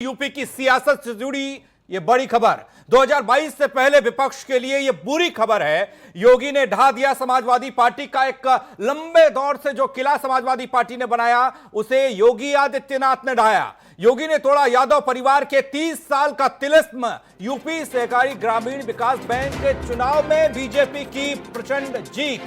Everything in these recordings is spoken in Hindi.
यूपी की सियासत से जुड़ी ये बड़ी खबर 2022 से पहले विपक्ष के लिए ये बुरी खबर है। योगी ने ढा दिया समाजवादी पार्टी का एक लंबे दौर से जो किला समाजवादी पार्टी ने बनाया उसे योगी आदित्यनाथ ने ढाया। योगी ने तोड़ा यादव परिवार के 30 साल का तिलिस्म। यूपी सहकारी ग्रामीण विकास बैंक के चुनाव में बीजेपी की प्रचंड जीत।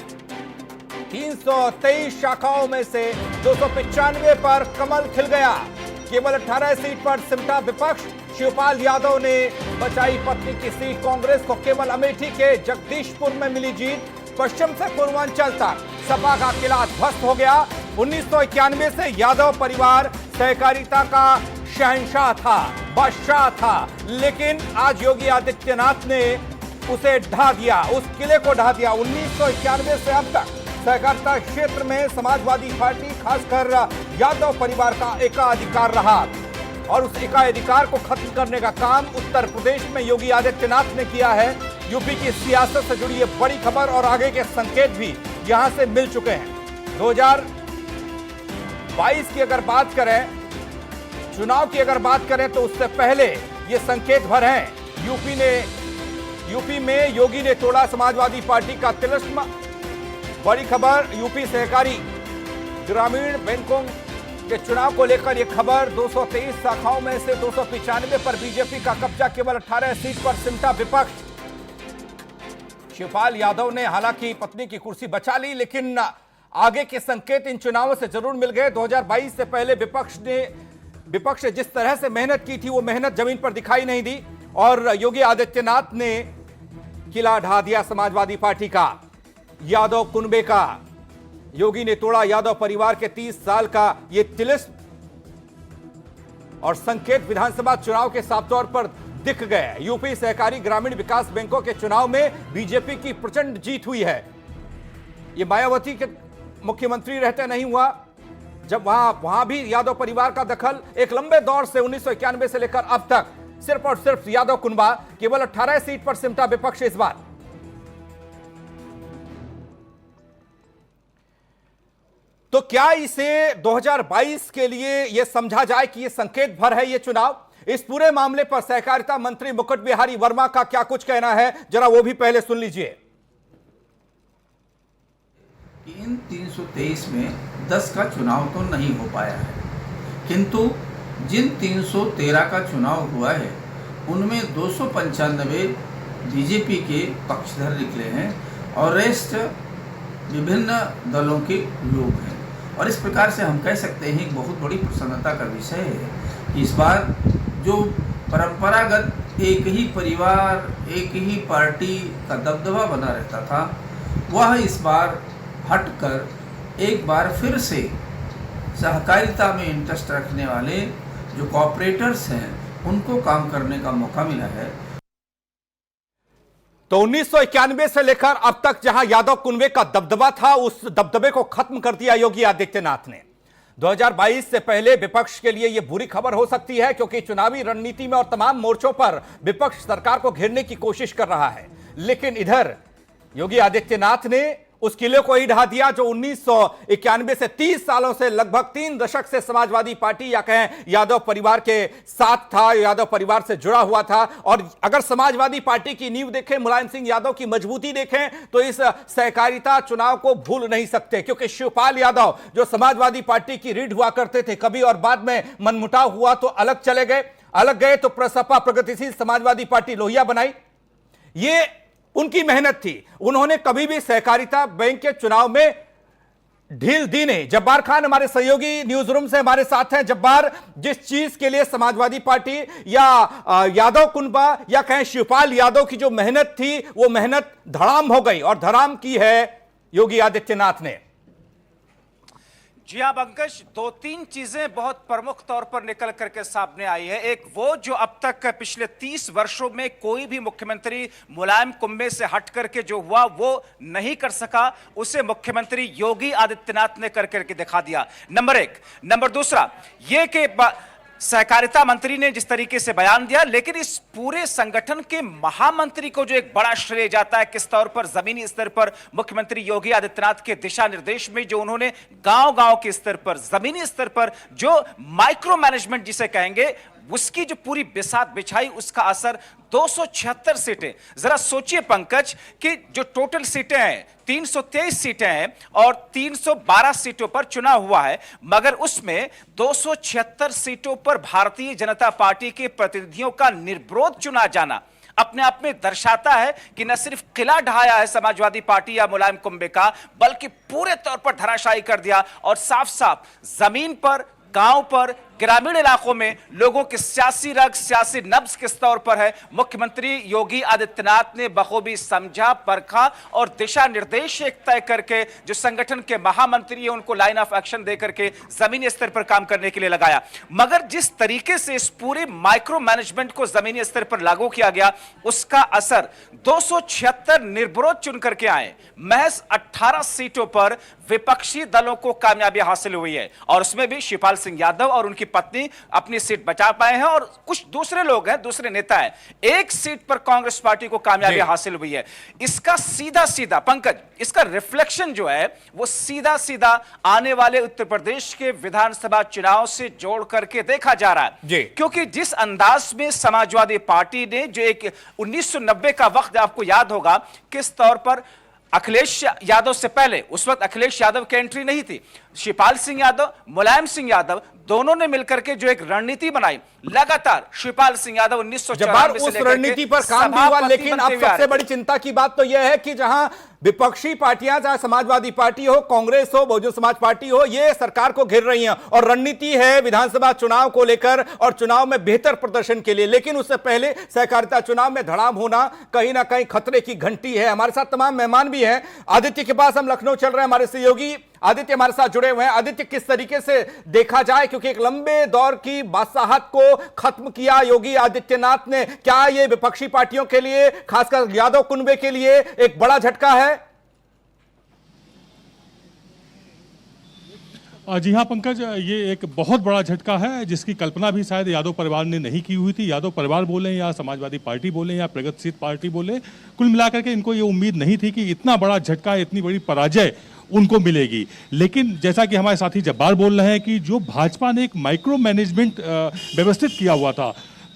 323 शाखाओं में से 295 पर कमल खिल गया। केवल 18 सीट पर सिमटा विपक्ष। शिवपाल यादव ने बचाई पत्नी की सीट। कांग्रेस को केवल अमेठी के जगदीशपुर में मिली जीत। पश्चिम से पूर्वांचल तक सपा का किला ध्वस्त हो गया। 1991 से यादव परिवार सहकारिता का शहंशाह था, बादशाह था, लेकिन आज योगी आदित्यनाथ ने उसे ढा दिया, उस किले को ढा दिया। 1991 से अब तक सहकारिता क्षेत्र में समाजवादी पार्टी खासकर यादव परिवार का एकाधिकार रहा और उस एकाधिकार को खत्म करने का काम उत्तर प्रदेश में योगी आदित्यनाथ ने किया है। यूपी की सियासत से जुड़ी ये बड़ी खबर और आगे के संकेत भी यहां से मिल चुके हैं। 2022 की अगर बात करें, चुनाव की अगर बात करें तो उससे पहले ये संकेत भर हैं। यूपी में योगी ने तोड़ा समाजवादी पार्टी का तिलिस्म। बड़ी खबर यूपी सहकारी ग्रामीण बैंकों के चुनाव को लेकर यह खबर। 223 शाखाओं में से 295 पर बीजेपी का कब्जा। केवल 18 सीट पर सिमटा विपक्ष। शिवपाल यादव ने हालांकि पत्नी की कुर्सी बचा ली, लेकिन आगे के संकेत इन चुनावों से जरूर मिल गए। 2022 से पहले विपक्ष ने जिस तरह से मेहनत की थी वो मेहनत जमीन पर दिखाई नहीं दी और योगी आदित्यनाथ ने किला ढा दिया समाजवादी पार्टी का, यादव कुनबे का। योगी ने तोड़ा यादव परिवार के 30 साल का ये तिलिस्म और संकेत विधानसभा चुनाव के साफ तौर पर दिख गए। यूपी सहकारी ग्रामीण विकास बैंकों के चुनाव में बीजेपी की प्रचंड जीत हुई है। ये मायावती के मुख्यमंत्री रहते नहीं हुआ, जब वहां भी यादव परिवार का दखल एक लंबे दौर से 1991 से लेकर अब तक सिर्फ और सिर्फ यादव कुनबा। केवल 18 सीट पर सिमटा विपक्ष इस बार। तो क्या इसे 2022 के लिए यह समझा जाए कि यह संकेत भर है ये चुनाव? इस पूरे मामले पर सहकारिता मंत्री मुकुट बिहारी वर्मा का क्या कुछ कहना है, जरा वो भी पहले सुन लीजिए। इन 323 में 10 का चुनाव तो नहीं हो पाया है, किंतु जिन 313 का चुनाव हुआ है उनमें 295 बीजेपी के पक्षधर निकले हैं और रेस्ट विभिन्न दलों के लोग हैं। और इस प्रकार से हम कह सकते हैं एक बहुत बड़ी प्रसन्नता का विषय है कि इस बार जो परंपरागत एक ही परिवार, एक ही पार्टी का दबदबा बना रहता था, वह इस बार हटकर एक बार फिर से सहकारिता में इंटरेस्ट रखने वाले जो कॉर्पोरेटर्स हैं उनको काम करने का मौका मिला है। तो 1991 से लेकर अब तक जहां यादव कुनबे का दबदबा था, उस दबदबे को खत्म कर दिया योगी आदित्यनाथ ने। 2022 से पहले विपक्ष के लिए यह बुरी खबर हो सकती है, क्योंकि चुनावी रणनीति में और तमाम मोर्चों पर विपक्ष सरकार को घेरने की कोशिश कर रहा है। लेकिन इधर योगी आदित्यनाथ ने उस किले को ही ढा दिया जो 1991 से 30 सालों से लगभग 3 दशक से समाजवादी पार्टी या कहें यादव परिवार के साथ था, यादव परिवार से जुड़ा हुआ था। और अगर समाजवादी पार्टी की नींव देखें, मुलायम सिंह यादव की मजबूती देखें, तो इस सहकारिता चुनाव को भूल नहीं सकते, क्योंकि शिवपाल यादव जो समाजवादी पार्टी की रीढ़ हुआ करते थे, कभी और बाद में मनमुटाव हुआ तो अलग चले गए, अलग गए तो प्रसपा प्रगतिशील समाजवादी पार्टी लोहिया बनाई। ये उनकी मेहनत थी। उन्होंने कभी भी सहकारिता बैंक के चुनाव में ढील दी नहीं। जब्बार खान हमारे सहयोगी न्यूज रूम से हमारे साथ हैं। जब्बार, जिस चीज के लिए समाजवादी पार्टी या यादव कुनबा या कहें शिवपाल यादव की जो मेहनत थी, वो मेहनत धड़ाम हो गई और धड़ाम की है योगी आदित्यनाथ ने। जी हाँ पंकज, 2-3 चीजें बहुत प्रमुख तौर पर निकल करके सामने आई है। एक वो जो अब तक पिछले 30 वर्षों में कोई भी मुख्यमंत्री मुलायम कुंबे से हट करके जो हुआ वो नहीं कर सका, उसे मुख्यमंत्री योगी आदित्यनाथ ने कर करके दिखा दिया। नंबर 1। नंबर दूसरा ये कि सहकारिता मंत्री ने जिस तरीके से बयान दिया, लेकिन इस पूरे संगठन के महामंत्री को जो एक बड़ा श्रेय जाता है किस तौर पर जमीनी स्तर पर मुख्यमंत्री योगी आदित्यनाथ के दिशा निर्देश में जो उन्होंने गांव-गांव के स्तर पर, जमीनी स्तर पर जो माइक्रो मैनेजमेंट जिसे कहेंगे उसकी जो पूरी बिसात बिछाई, उसका असर 276 सीटें। जरा सोचिए पंकज कि जो टोटल सीटें हैं 323 सीटें हैं और 312 सीटों पर चुनाव हुआ है, मगर उसमें 276 सीटों पर भारतीय जनता पार्टी के प्रतिनिधियों का निर्विरोध चुना जाना अपने आप में दर्शाता है कि न सिर्फ किला ढहाया है समाजवादी पार्टी या मुलायम कुंबे का, बल्कि पूरे तौर पर धराशायी कर दिया और साफ साफ जमीन पर, गांव पर, ग्रामीण इलाकों में लोगों के सियासी रग, सियासी नब्ज किस तौर पर है, मुख्यमंत्री योगी आदित्यनाथ ने बखूबी समझा, परखा और दिशा निर्देश एक तय करके जो संगठन के महामंत्री हैं उनको लाइन ऑफ एक्शन दे करके जमीनी स्तर पर काम करने के लिए लगाया। मगर जिस तरीके से इस पूरे माइक्रो मैनेजमेंट को जमीनी स्तर पर लागू किया गया, उसका असर 276 निर्विरोध चुन करके आए, महज 18 सीटों पर विपक्षी दलों को कामयाबी हासिल हुई है और उसमें भी शिवपाल सिंह यादव और उनकी पत्नी अपनी सीट बचा पाए हैं और कुछ दूसरे लोग हैं, दूसरे नेता हैं। एक सीट पर कांग्रेस पार्टी को कामयाबी हासिल हुई है। इसका सीधा सीधा पंकज, इसका रिफ्लेक्शन जो है वो सीधा सीधा आने वाले उत्तर प्रदेश के विधानसभा चुनाव से जोड़ करके देखा जा रहा है, क्योंकि जिस अंदाज में समाजवादी पार्टी ने जो एक 1990 का वक्त आपको याद होगा, किस तौर पर अखिलेश यादव से पहले, उस वक्त अखिलेश यादव की एंट्री नहीं थी, शिवपाल सिंह यादव, मुलायम सिंह यादव दोनों ने मिलकर के जो एक रणनीति बनाई, लगातार शिवपाल सिंह यादव 1994 से उस रणनीति पर काम भी हुआ। लेकिन अब सबसे बड़ी चिंता की बात तो यह है कि जहां विपक्षी पार्टियां, चाहे समाजवादी पार्टी हो, कांग्रेस हो, बहुजन समाज पार्टी हो, ये सरकार को घेर रही हैं और रणनीति है विधानसभा चुनाव को लेकर और चुनाव में बेहतर प्रदर्शन के लिए। लेकिन उससे पहले सहकारिता चुनाव में धड़ाम होना कहीं ना कहीं खतरे की घंटी है। हमारे साथ तमाम मेहमान भी हैं। आदित्य के पास हम लखनऊ चल रहे हैं, हमारे सहयोगी आदित्य हमारे साथ जुड़े हुए हैं। आदित्य, किस तरीके से देखा जाए, क्योंकि एक लंबे दौर की बादशाहत को खत्म किया योगी आदित्यनाथ ने, क्या यह विपक्षी पार्टियों के लिए, खासकर यादव कुनबे के लिए एक बड़ा झटका है? जी हाँ पंकज, ये एक बहुत बड़ा झटका है जिसकी कल्पना भी शायद यादव परिवार ने नहीं की हुई थी। यादव परिवार बोले या समाजवादी पार्टी बोले या प्रगतिशील पार्टी बोले, कुल मिलाकर के इनको ये उम्मीद नहीं थी कि इतना बड़ा झटका, इतनी बड़ी पराजय उनको मिलेगी। लेकिन जैसा कि हमारे साथी जब्बार बोल रहे हैं कि जो भाजपा ने एक माइक्रो मैनेजमेंट व्यवस्थित किया हुआ था,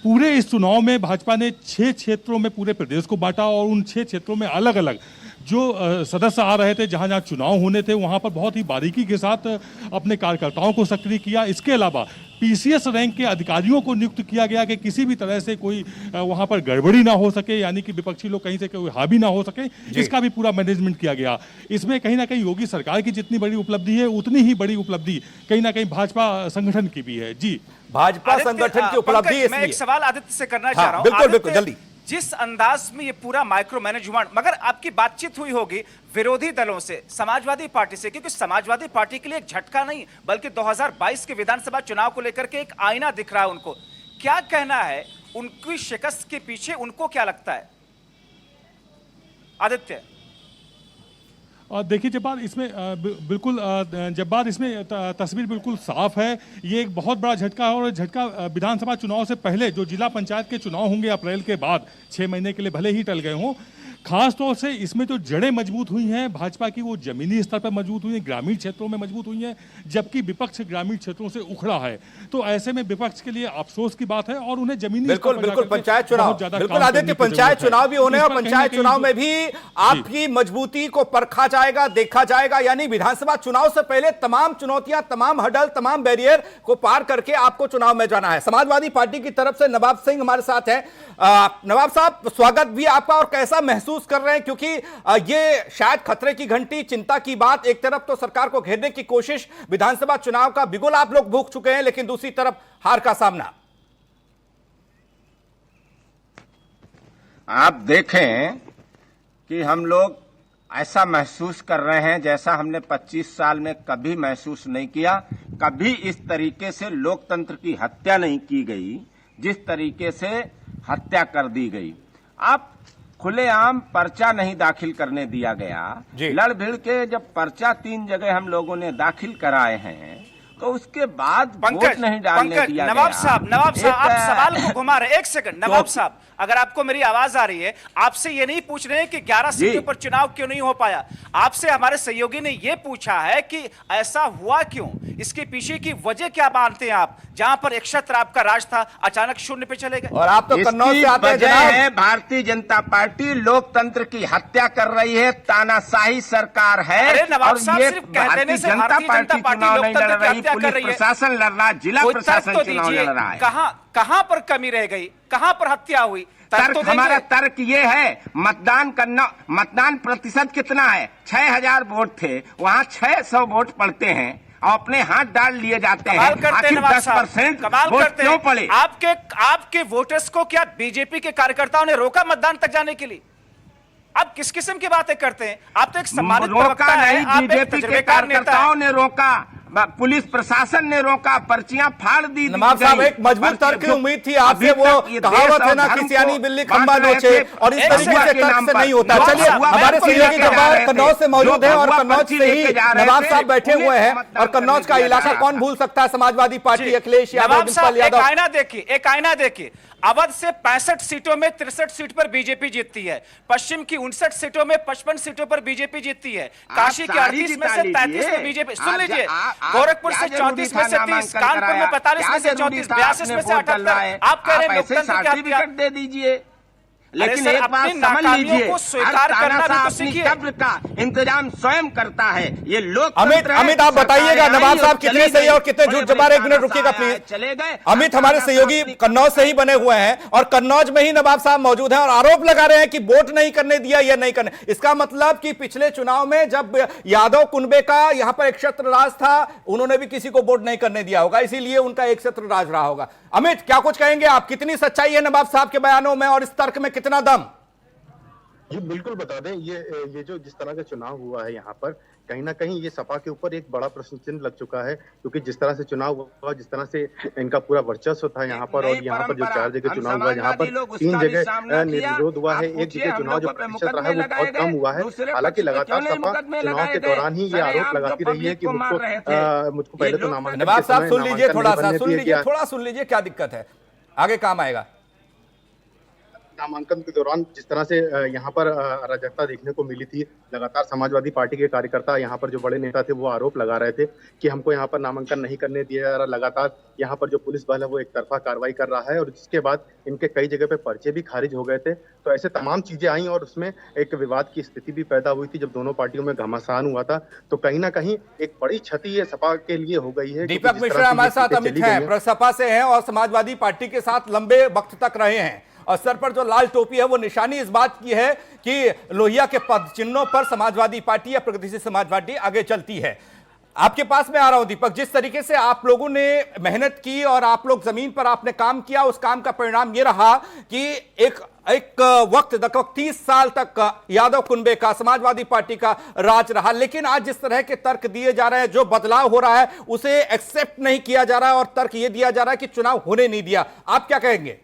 पूरे इस चुनाव में भाजपा ने 6 क्षेत्रों में पूरे प्रदेश को बांटा और उन 6 क्षेत्रों में अलग अलग जो सदस्य आ रहे थे, जहां जहां चुनाव होने थे, वहां पर बहुत ही बारीकी के साथ अपने कार्यकर्ताओं को सक्रिय किया। इसके अलावा पीसीएस रैंक के अधिकारियों को नियुक्त किया गया कि किसी भी तरह से कोई वहां पर गड़बड़ी ना हो सके, यानी कि विपक्षी लोग कहीं से कोई हावी ना हो सके, इसका भी पूरा मैनेजमेंट किया गया। इसमें कहीं ना कहीं योगी सरकार की जितनी बड़ी उपलब्धि है, उतनी ही बड़ी उपलब्धि कहीं ना कहीं भाजपा संगठन की भी है। जी, भाजपा संगठन की उपलब्धि। मैं एक सवाल आदित्य से करना चाह रहा हूं। बिल्कुल बिल्कुल, जल्दी। जिस अंदाज में ये पूरा माइक्रो मैनेजमेंट, मगर आपकी बातचीत हुई होगी विरोधी दलों से, समाजवादी पार्टी से, क्योंकि समाजवादी पार्टी के लिए एक झटका नहीं बल्कि 2022 के विधानसभा चुनाव को लेकर के एक आईना दिख रहा है उनको। क्या कहना है उनकी शिकस्त के पीछे, उनको क्या लगता है आदित्य? देखिए जब्बार, इसमें बिल्कुल जब्बार, इसमें तस्वीर बिल्कुल साफ है। ये एक बहुत बड़ा झटका है और झटका विधानसभा चुनाव से पहले जो जिला पंचायत के चुनाव होंगे अप्रैल के बाद, 6 महीने के लिए भले ही टल गए हों, खास तौर से इसमें जो जड़ें मजबूत हुई हैं भाजपा की, वो जमीनी स्तर पर मजबूत हुई हैं, ग्रामीण क्षेत्रों में मजबूत हुई हैं, जबकि विपक्ष ग्रामीण क्षेत्रों से उखड़ा है। तो ऐसे में विपक्ष के लिए अफसोस की बात है और उन्हें जमीनी बिल्कुल बिल्कुल पंचायत चुनाव, बिल्कुल आदित्य, पंचायत चुनाव भी होने और पंचायत चुनाव में भी आपकी मजबूती को परखा जाएगा, देखा जाएगा। यानी विधानसभा चुनाव से पहले तमाम चुनौतियां, तमाम हडल, तमाम बैरियर को पार करके आपको चुनाव में जाना है। समाजवादी पार्टी की तरफ से नवाब सिंह हमारे साथ हैं। नवाब साहब, स्वागत भी आपका। और कैसा महसूस कर रहे हैं, क्योंकि ये शायद खतरे की घंटी, चिंता की बात, एक तरफ तो सरकार को घेरने की कोशिश, विधानसभा चुनाव का बिगुल आप लोग भूख चुके हैं, लेकिन दूसरी तरफ हार का सामना। आप देखें कि हम लोग ऐसा महसूस कर रहे हैं जैसा हमने 25 साल में कभी महसूस नहीं किया। कभी इस तरीके से लोकतंत्र की हत्या नहीं की गई जिस तरीके से हत्या कर दी गई। आप खुलेआम पर्चा नहीं दाखिल करने दिया गया। लड़ भिड़ के जब पर्चा 3 जगह हम लोगों ने दाखिल कराए हैं, तो उसके बाद वोट पंकज, नहीं डालने दिया नवाब गया। साहब आप सवाल को घुमा रहे हैं। एक सेकंड नवाब तो- साहब, अगर आपको मेरी आवाज आ रही है, आपसे ये नहीं पूछ रहे हैं कि 11 जी। सीटों पर चुनाव क्यों नहीं हो पाया, आपसे हमारे सहयोगी ने ये पूछा है कि ऐसा हुआ क्यों, इसके पीछे की वजह क्या मानते हैं आप? जहां पर एक क्षेत्र आपका राज था, अचानक शून्य पे चले गए। और आप तो कन्नौज इसकी से आते हैं वजह जनाब। है भारतीय जनता पार्टी लोकतंत्र की हत्या कर रही है, तानाशाही सरकार है। अरे नवाब और साहब, ये सिर्फ कह भारतीय देने से जनता भारतीय जनता पार्टी पार्टी चुनाव नहीं लड़ लोकतंत्र की रही, हत्या कर पुलिस रही है। प्रशासन लड़ रहा, जिला कोई तर्क प्रशासन तो चुनाव दीजिए, लड़ रहा है। कहां पर कमी रह गई, कहां पर हत्या हुई? तर्क तो तर्क हमारा देंगे। तर्क ये है, मतदान प्रतिशत कितना है? 6000 वोट थे, वहाँ 600 वोट पड़ते हैं और अपने हाथ डाल लिए जाते हैं। कमाल करते हैं आखिर नवाब साहब, 10% कमाल वोट करते क्यों हैं। पड़े? आपके वोटर्स को क्या बीजेपी के कार्यकर्ताओं ने रोका मतदान तक जाने के लिए? आप किस किस्म की बातें करते हैं? आप तो एक सम्मानित प्रवक्ता रोका हैं, नहीं, आप एक बीजेपी के तजुर्बेकार नेता हैं। कार्यकर्ताओं ने रोका, पुलिस प्रशासन ने रोका, पर्चियां फाड़ दी। नवाब साहब, एक मजबूत तर्क की उम्मीद थी आपसे। वो कहावत है ना, किसी यानी बिल्ली खंबा नोचे, और इस तरीके से तर्क से नहीं होता। चलिए, हमारे सहयोगी जवाब कन्नौज से मौजूद हैं और कन्नौज से ही नवाब साहब बैठे हुए हैं। और कन्नौज का इलाका कौन भूल सकता है, समाजवादी पार्टी, अखिलेश यादव, नवाब साहब, डिम्पल यादव। एक आईना देखिए। अवध से 65 सीटों में 63 सीट पर बीजेपी जीतती है, पश्चिम की 59 सीटों में 55 सीटों पर बीजेपी जीतती है, काशी के 38 में से 33 में बीजेपी। सुन लीजिए, गोरखपुर से 34 में से 30, कानपुर में 45 में से 34, 82 में से 78। आप कह रहे हैं लोकतंत्र की हत्या। सर्टिफिकेट दे दीजिए, लेकिन सर, एक बात अपनी समझ नाकामियों लीजिए, को स्वीकार हर करना भी तानाशाह तो अपनी सीखिए। कब्र का इंतजाम स्वयं करता है। ये लोग अमित आप बताइएगा नवाब साहब कितने सही और कितने झूठ जबार। एक मिनट रुकिएगा प्लीज। चले गए। अमित हमारे सहयोगी कन्नौज से ही बने हुए हैं और कन्नौज में ही नवाब साहब मौजूद हैं और आरोप लगा रहे हैं कि वोट नहीं करने दिया या नहीं करने। इसका मतलब कि पिछले चुनाव में जब यादव कुनबे का यहां पर एक क्षेत्र राज था, उन्होंने भी किसी को वोट नहीं करने दिया होगा, इसीलिए उनका एक क्षेत्र राज रहा होगा। अमित, क्या कुछ कहेंगे आप? कितनी सच्चाई है नवाब साहब के बयानों में और इस तर्क में कितना दम? जी बिल्कुल बता दें, ये जो जिस तरह का चुनाव हुआ है यहाँ पर, कहीं ना कहीं ये सपा के ऊपर एक बड़ा प्रश्न चिन्ह लग चुका है, क्योंकि जिस तरह से चुनाव हुआ, जिस तरह से इनका पूरा वर्चस्व था यहाँ पर, और यहाँ पर जो 4 जगह चुनाव हुआ, यहाँ पर 3 जगह निर्विरोध हुआ है, एक जगह चुनाव जो प्रतिशत रहा है वो बहुत कम हुआ है। हालांकि लगातार सपा चुनाव के दौरान ही ये आरोप लगाती रही है कि मुझको पहले तो नामांकन नवाब के साहब समय सुन लीजिए, नामांकन थोड़ा नहीं सा बनने सुन दिया लीजिए, गया। थोड़ा सुन लीजिए, क्या दिक्कत है, आगे काम आएगा। नामांकन के दौरान जिस तरह से यहाँ पर अराजकता देखने को मिली थी, लगातार समाजवादी पार्टी के कार्यकर्ता, यहाँ पर जो बड़े नेता थे, वो आरोप लगा रहे थे कि हमको यहाँ पर नामांकन नहीं करने दिया जा रहा। लगातार यहाँ पर जो पुलिस बल है वो एक तरफा कार्रवाई कर रहा है, और जिसके बाद इनके कई जगह पे पर्चे भी खारिज हो गए थे। तो ऐसे तमाम चीजें आई और उसमें एक विवाद की स्थिति भी पैदा हुई थी। जब दोनों पार्टियों में घमासान हुआ था, तो कहीं ना कहीं एक बड़ी क्षति ये सपा के लिए हो गई है। दीपक मिश्रा हमारे साथ अमित हैं, सपा से हैं और समाजवादी पार्टी के साथ लंबे वक्त तक रहे हैं, और सर पर जो लाल टोपी है वो निशानी इस बात की है कि लोहिया के पद चिन्हों पर समाजवादी पार्टी या प्रगतिशील समाजवादी आगे चलती है। आपके पास में आ रहा हूं दीपक, जिस तरीके से आप लोगों ने मेहनत की और आप लोग जमीन पर आपने काम किया, उस काम का परिणाम ये रहा कि एक वक्त तक 30 साल तक यादव कुनबे का समाजवादी पार्टी का राज रहा। लेकिन आज जिस तरह के तर्क दिए जा रहे हैं, जो बदलाव हो रहा है उसे एक्सेप्ट नहीं किया जा रहा है और तर्क यह दिया जा रहा है कि चुनाव होने नहीं दिया, आप क्या कहेंगे?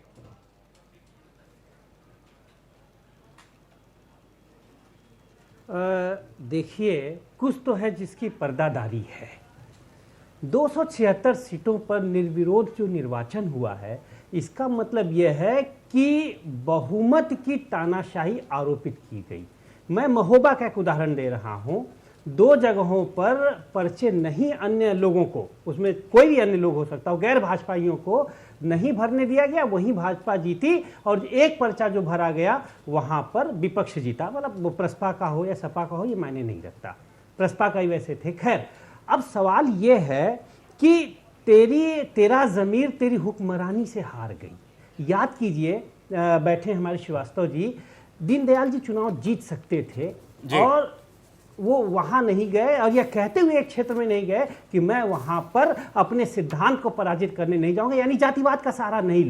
देखिए, कुछ तो है जिसकी पर्दादारी है। 276 सीटों पर निर्विरोध जो निर्वाचन हुआ है, इसका मतलब यह है कि बहुमत की तानाशाही आरोपित की गई। मैं महोबा का एक उदाहरण दे रहा हूं। 2 जगहों पर पर्चे नहीं अन्य लोगों को, उसमें कोई भी अन्य लोग हो सकता हो, गैर भाजपाइयों को नहीं भरने दिया गया, वहीं भाजपा जीती, और एक पर्चा जो भरा गया वहां पर विपक्ष जीता। मतलब वो प्रसपा का हो या सपा का हो, ये मायने नहीं रखता, प्रसपा का ही वैसे थे। खैर, अब सवाल ये है कि तेरा जमीर तेरी हुक्मरानी से हार गई। याद कीजिए, बैठे हमारे श्रीवास्तव जी, दीनदयाल जी चुनाव जीत सकते थे और वो वहां नहीं गए, और यह कहते हुए एक क्षेत्र में नहीं गए कि मैं वहां पर अपने सिद्धांत को पराजित करने नहीं जाऊंगा, यानी जातिवाद का सहारा नहीं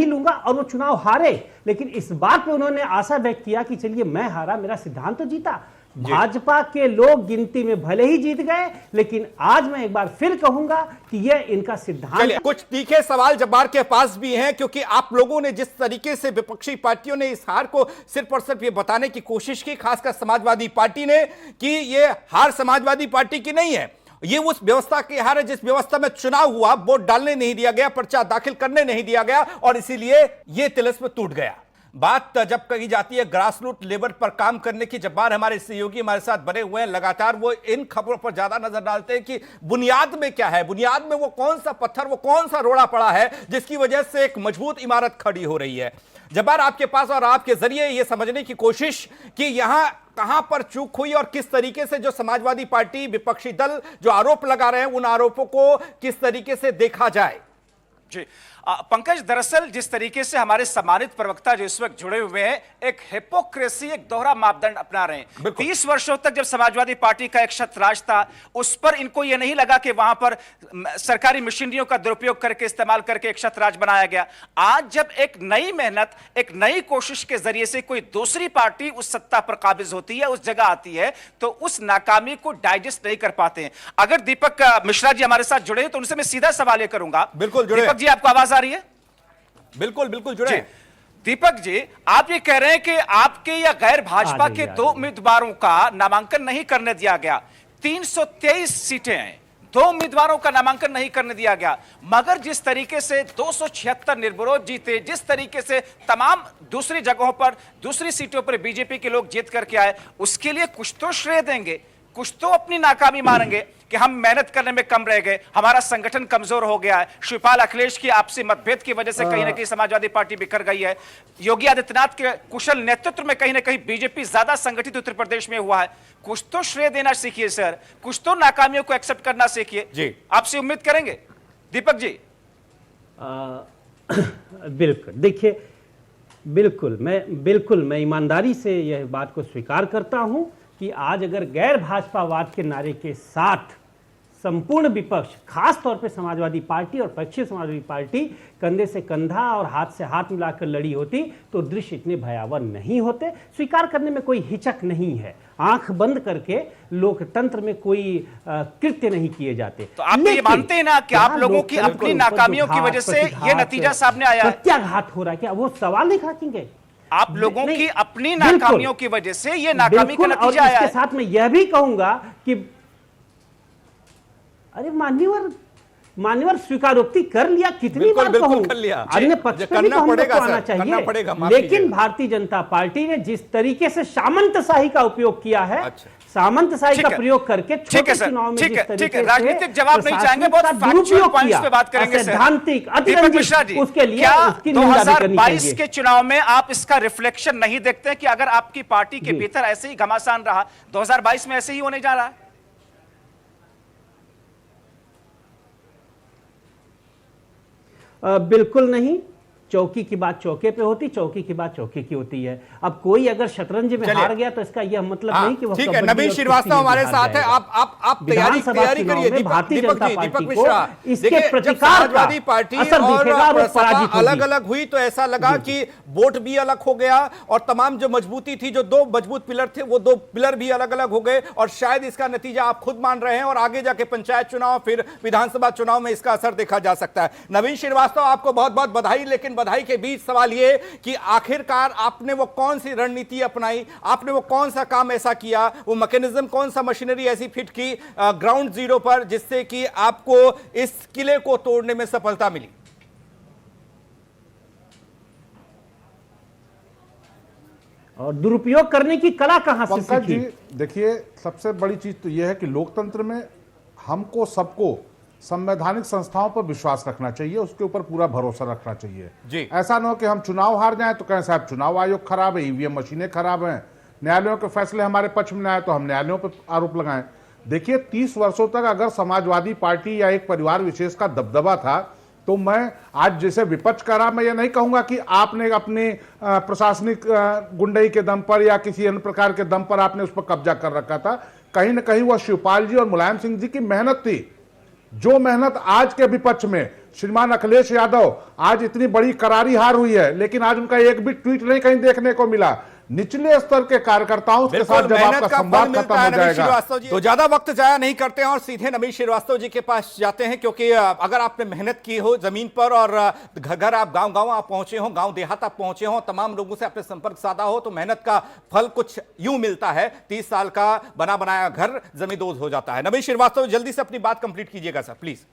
लूंगा, और वो चुनाव हारे। लेकिन इस बात पे उन्होंने आशा व्यक्त किया कि चलिए मैं हारा, मेरा सिद्धांत तो जीता। भाजपा के लोग गिनती में भले ही जीत गए, लेकिन आज मैं एक बार फिर कहूंगा कि यह इनका सिद्धांत। कुछ तीखे सवाल जब्बार के पास भी हैं, क्योंकि आप लोगों ने जिस तरीके से विपक्षी पार्टियों ने इस हार को सिर्फ और सिर्फ ये बताने की कोशिश की, खासकर समाजवादी पार्टी ने, कि ये हार समाजवादी पार्टी की नहीं है, ये उस व्यवस्था की हार है जिस व्यवस्था में चुनाव हुआ, वोट डालने नहीं दिया गया, पर्चा दाखिल करने नहीं दिया गया और इसीलिए यह तिलिस्म टूट गया। बात जब कही जाती है ग्रासरूट लेवल पर काम करने की, जब बार हमारे सहयोगी हमारे साथ बने हुए हैं लगातार, वो इन खबरों पर ज्यादा नजर डालते हैं कि बुनियाद में क्या है, बुनियाद में वो कौन सा पत्थर, वो कौन सा रोड़ा पड़ा है जिसकी वजह से एक मजबूत इमारत खड़ी हो रही है। जब्बार, आपके पास और आपके जरिए ये समझने की कोशिश कि यहां कहां पर चूक हुई और किस तरीके से जो समाजवादी पार्टी, विपक्षी दल जो आरोप लगा रहे हैं, उन आरोपों को किस तरीके से देखा जाए। जी पंकज, दरअसल जिस तरीके से हमारे सम्मानित प्रवक्ता जो इस वक्त जुड़े हुए हैं, एक हिपोक्रेसी, एक दोहरा मापदंड अपना रहे हैं। 30 वर्षों तक जब समाजवादी पार्टी का एक छत्रराज था, उस पर इनको यह नहीं लगा कि वहां पर सरकारी मशीनरियों का दुरुपयोग करके, इस्तेमाल करके एक छत्रराज बनाया गया। आज जब एक नई मेहनत, एक नई कोशिश के जरिए से कोई दूसरी पार्टी उस सत्ता पर काबिज होती है, उस जगह आती है, तो उस नाकामी को डाइजेस्ट नहीं कर पाते हैं। अगर दीपक मिश्रा जी हमारे साथ जुड़े हैं तो उनसे मैं सीधा सवाल यह करूंगा। बिल्कुल जुड़े। दीपक जी, आपको आवाज आ रही है? बिल्कुल बिल्कुल जुड़े। दीपक जी, आप ये कह रहे हैं कि आपके या गैर भाजपा के 2 उम्मीदवारों का नामांकन नहीं करने दिया गया। 323 सीटें हैं, 2 उम्मीदवारों का नामांकन नहीं करने दिया गया, मगर जिस तरीके से 276 निर्विरोध जीते, जिस तरीके से तमाम दूसरी जगहों पर, दूसरी सीटों पर बीजेपी के लोग जीत करके आए, उसके लिए कुछ तो श्रेय देंगे, कुछ तो अपनी नाकामी मानेंगे कि हम मेहनत करने में कम रह गए, हमारा संगठन कमजोर हो गया है, शिवपाल अखिलेश की आपसी मतभेद की वजह से कहीं ना कहीं समाजवादी पार्टी बिखर गई है, योगी आदित्यनाथ के कुशल नेतृत्व में कहीं ना कहीं बीजेपी ज्यादा संगठित उत्तर प्रदेश में हुआ है। कुछ तो श्रेय देना सीखिए सर, कुछ तो नाकामियों को एक्सेप्ट करना सीखिए। आपसे उम्मीद करेंगे दीपक जी। बिल्कुल, देखिए, बिल्कुल मैं ईमानदारी से यह बात को स्वीकार करता हूं कि आज अगर गैर भाजपावाद के नारे के साथ संपूर्ण विपक्ष, खास तौर पे समाजवादी पार्टी और पक्षी समाजवादी पार्टी कंधे से कंधा और हाथ से हाथ मिलाकर लड़ी होती तो दृश्य इतने भयावह नहीं होते। स्वीकार करने में कोई हिचक नहीं है, आंख बंद करके लोकतंत्र में कोई कृत्य नहीं किए जाते। तो आप ये मानते हैं ना कि आप लोगों की अपनी नाकामियों की वजह से ये नतीजा सामने आया है? प्रत्याघात हो रहा है क्या? वो सवाल नहीं रखेंगे? आप लोगों की अपनी नाकामियों की वजह से ये नाकामी का नतीजा आया है। इसके साथ मैं यह भी कहूंगा कि अरे मान्यवर स्वीकारोक्ति कर लिया, कितनी बार कहूं, अन्य पक्ष पे भी हम लोग को आना चाहिए। लेकिन भारतीय जनता पार्टी ने जिस तरीके से सामंतशाही का उपयोग किया है, सामंतशाही का प्रयोग करके छोटे चुनाव में जिस तरीके से राजनीतिक जवाब नहीं चाहेंगे, बहुत फैक्चुअल पॉइंट्स पे बात करेंगे सर। सैद्धांतिक, दीपक मिश्रा जी, उसके लिए क्या उसकी निंदा भी करनी 2022 चाहिए। के चुनाव में आप इसका रिफ्लेक्शन नहीं देखते कि अगर आपकी पार्टी के भीतर ऐसे ही घमासान रहा, 2022 में ऐसे ही होने जा रहा है? बिल्कुल नहीं। चौकी की बात चौके पे होती, चौकी की बात चौके की होती है। अब कोई अगर शतरंज में हार गया तो इसका यह मतलब नहीं कि वो ठीक है। नवीन श्रीवास्तव हमारे साथ है। आप तैयारी करिए। भारतीय जनता पार्टी को इसके समाजवादी पार्टी और सपा अलग अलग हुई तो ऐसा लगा कि वोट भी अलग हो गया और तमाम जो मजबूती थी, जो 2 मजबूत पिलर थे, वो 2 पिलर भी अलग अलग हो गए और शायद इसका नतीजा आप खुद मान रहे हैं और आगे जाके पंचायत चुनाव, फिर विधानसभा चुनाव में इसका असर देखा जा सकता है। नवीन श्रीवास्तव, आपको बहुत बहुत बधाई। लेकिन बधाई के बीच सवाल यह कि आखिरकार आपने वो कौन सी रणनीति अपनाई, आपने वो कौन सा काम ऐसा किया, वो मैकेनिज्म, कौन सा मशीनरी ऐसी फिट की ग्राउंड जीरो पर जिससे कि आपको इस किले को तोड़ने में सफलता मिली? और दुरुपयोग करने की कला कहां से सीखी? देखिए, सबसे बड़ी चीज तो यह है कि लोकतंत्र में हमको सबको संवैधानिक संस्थाओं पर विश्वास रखना चाहिए, उसके ऊपर पूरा भरोसा रखना चाहिए जी। ऐसा ना हो कि हम चुनाव हार जाएं तो कहें साहब चुनाव आयोग खराब है, ईवीएम मशीनें खराब हैं, न्यायालयों के फैसले हमारे पक्ष में आए तो हम न्यायालयों पर आरोप लगाएं। देखिए, 30 वर्षों तक अगर समाजवादी पार्टी या एक परिवार विशेष का दबदबा था तो मैं आज जैसे विपक्ष कर रहा, मैं ये नहीं कहूंगा कि आपने अपनी प्रशासनिक गुंडई के दम पर या किसी अन्य प्रकार के दम पर आपने उस पर कब्जा कर रखा था। कहीं ना कहीं वह शिवपाल जी और मुलायम सिंह जी की मेहनत थी। जो मेहनत आज के विपक्ष में श्रीमान अखिलेश यादव, आज इतनी बड़ी करारी हार हुई है लेकिन आज उनका एक भी ट्वीट नहीं कहीं देखने को मिला, निचले स्तर के कार्यकर्ताओं के बिल्कुल, साथ जब मेहनत आपका का फल संवाद मिलता खत्म है हो नवीन जाएगा। श्रीवास्तव जी। तो ज्यादा वक्त जाया नहीं करते हैं और सीधे नवीन श्रीवास्तव जी के पास जाते हैं, क्योंकि अगर आपने मेहनत की हो जमीन पर और घर आप गांव आप पहुंचे हो, गांव देहात आप पहुंचे हो, तमाम लोगों से आपने संपर्क साधा हो, तो मेहनत का फल कुछ यूं मिलता है। 30 साल का बना बनाया घर जमींदोज हो जाता है। नवीन श्रीवास्तव जल्दी से अपनी बात कंप्लीट कीजिएगा सर प्लीज।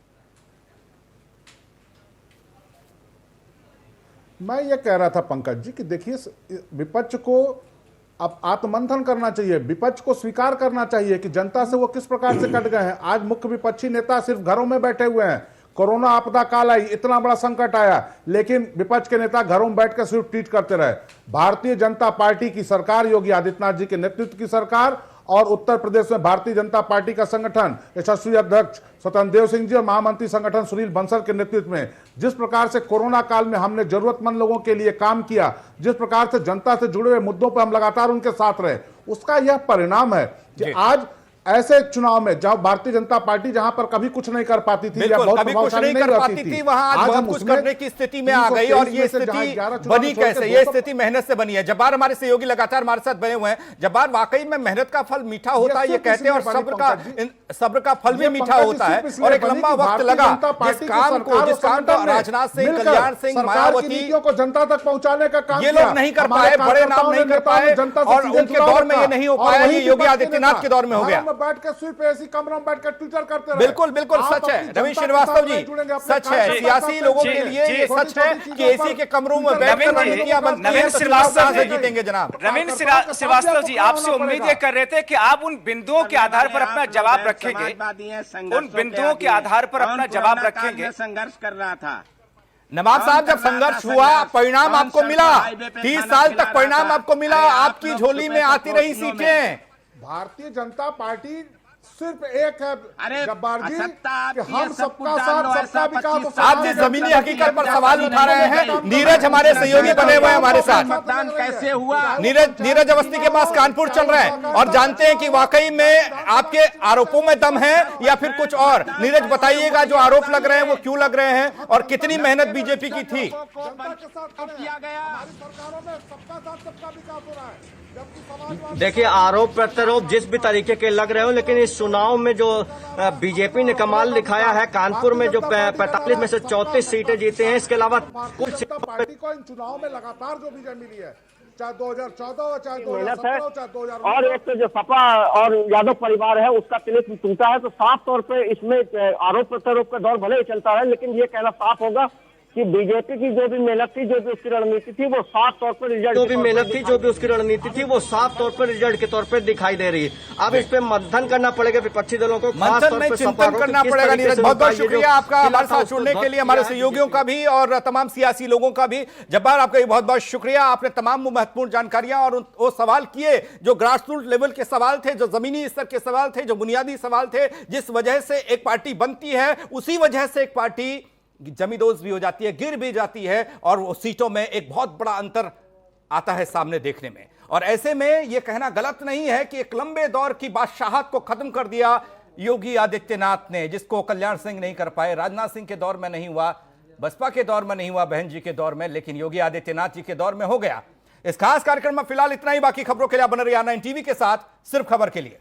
मैं ये कह रहा था पंकज जी कि देखिए, विपक्ष को अब आत्ममंथन करना चाहिए, विपक्ष को स्वीकार करना चाहिए कि जनता से वो किस प्रकार से कट गए हैं। आज मुख्य विपक्षी नेता सिर्फ घरों में बैठे हुए हैं। कोरोना आपदा काल आई, इतना बड़ा संकट आया, लेकिन विपक्ष के नेता घरों में बैठकर सिर्फ ट्वीट करते रहे। भारतीय जनता पार्टी की सरकार, योगी आदित्यनाथ जी के नेतृत्व की सरकार और उत्तर प्रदेश में भारतीय जनता पार्टी का संगठन, यशस्वी अध्यक्ष स्वतंत्र देव सिंह जी और महामंत्री संगठन सुनील बंसल के नेतृत्व में जिस प्रकार से कोरोना काल में हमने जरूरतमंद लोगों के लिए काम किया, जिस प्रकार से जनता से जुड़े हुए मुद्दों पर हम लगातार उनके साथ रहे, उसका यह परिणाम है कि आज ऐसे चुनाव में जहां भारतीय जनता पार्टी जहां पर कभी कुछ नहीं कर पाती थी या बहुत कभी कुछ नहीं कर पाती थी, वहां आज बहुत कुछ करने की स्थिति में आ गई। और ये स्थिति बनी कैसे? ये स्थिति मेहनत से बनी है। जब्बार हमारे सहयोगी लगातार हमारे साथ बने हुए हैं। जब्बार, वाकई में मेहनत का फल मीठा होता है ये कहते हैं, और सब्र का फल भी मीठा होता है। और एक लंबा वक्त लगा जिस काम को राजनाथ सिंह, कल्याण सिंह, मायावती को जनता तक पहुंचाने का काम ये लोग नहीं कर पाए, बड़े नाम नहीं कर पाए, और उनके दौर में ये नहीं हो पाया। ये योगी आदित्यनाथ के दौर में हो गया। बैठ के सिर्फ ऐसी कमरों में बैठ कर ट्विटर करते रहे। बिल्कुल बिल्कुल सच है नवीन श्रीवास्तव जी, सच है। सियासी लोगों के लिए ये सच है कि एसी के कमरों में बैठकर रणनीतियां बनती हैं, तो श्रीवास्तव से जीतेंगे जनाब। नवीन श्रीवास्तव जी, आपसे उम्मीद ये कर रहे थे कि आप उन बिंदुओं के आधार पर अपना जवाब रखेंगे, उन बिंदुओं के आधार पर अपना जवाब रखेंगे। संघर्ष कर रहा था नवाब साहब, जब संघर्ष हुआ परिणाम आपको मिला, 30 साल तक परिणाम आपको मिला, आपकी झोली में आती रही सीटें। भारतीय जनता पार्टी सिर्फ एक है, अरे जब्बार जी, कि हम हम सबका साथ सबका विकास। आप जिस जमीनी हकीकत पर सवाल उठा रहे हैं, नीरज हमारे सहयोगी बने हुए हैं हमारे साथ। मतदान कैसे हुआ? नीरज अवस्थी के पास कानपुर चल रहे हैं और जानते हैं कि वाकई में आपके आरोपों में दम है या फिर कुछ और। नीरज, बताइएगा जो आरोप लग रहे हैं वो क्यों लग रहे हैं और कितनी मेहनत बीजेपी की थी? किया गया। देखिए, आरोप प्रत्यारोप जिस भी तरीके के लग रहे हो, लेकिन इस चुनाव में जो बीजेपी ने कमाल दिखाया है, कानपुर में जो 45 में से 34 सीटें जीते हैं, इसके अलावा कुछ पार्टी को इन चुनाव में लगातार जो विजय मिली है, चाहे 2014 हो, चाहे 2017 हो, चाहे 2019 और एक तो जो सपा और यादव परिवार है उसका तिलिक टूटा है, तो साफ तौर पे इसमें आरोप प्रत्यारोप का दौर भले ही चलता है, लेकिन ये कहना साफ होगा कि बीजेपी की जो भी मेहनत थी, जो भी उसकी रणनीति थी, वो साफ तौर पर रिजल्ट जो भी मेहनत थी, जो भी उसकी रणनीति थी, वो साफ तौर पर रिजल्ट के तौर पर दिखाई दे रही है। अब इस पे मंथन करना पड़ेगा विपक्षी दलों को, मंथन में चिंतन करना पड़ेगा। नीरज, बहुत बहुत शुक्रिया आपका हमारे साथ जुड़ने के लिए, हमारे सहयोगियों का भी और तमाम सियासी लोगों का भी। जब्बार, आपका भी बहुत बहुत शुक्रिया। आपने तमाम महत्वपूर्ण जानकारियां और वो सवाल किए जो ग्रास रूट लेवल के सवाल थे, जो जमीनी स्तर के सवाल थे, जो बुनियादी सवाल थे, जिस वजह से एक पार्टी बनती है उसी वजह से एक पार्टी जमींदोज भी हो जाती है, गिर भी जाती है, और वो सीटों में एक बहुत बड़ा अंतर आता है सामने देखने में। और ऐसे में यह कहना गलत नहीं है कि एक लंबे दौर की बादशाहत को खत्म कर दिया योगी आदित्यनाथ ने, जिसको कल्याण सिंह नहीं कर पाए, राजनाथ सिंह के दौर में नहीं हुआ, बसपा के दौर में नहीं हुआ, बहन जी के दौर में, लेकिन योगी आदित्यनाथ जी के दौर में हो गया। इस खास कार्यक्रम में फिलहाल इतना ही। बाकी खबरों के लिए बने रहिए 9 टीवी के साथ, सिर्फ खबर के लिए।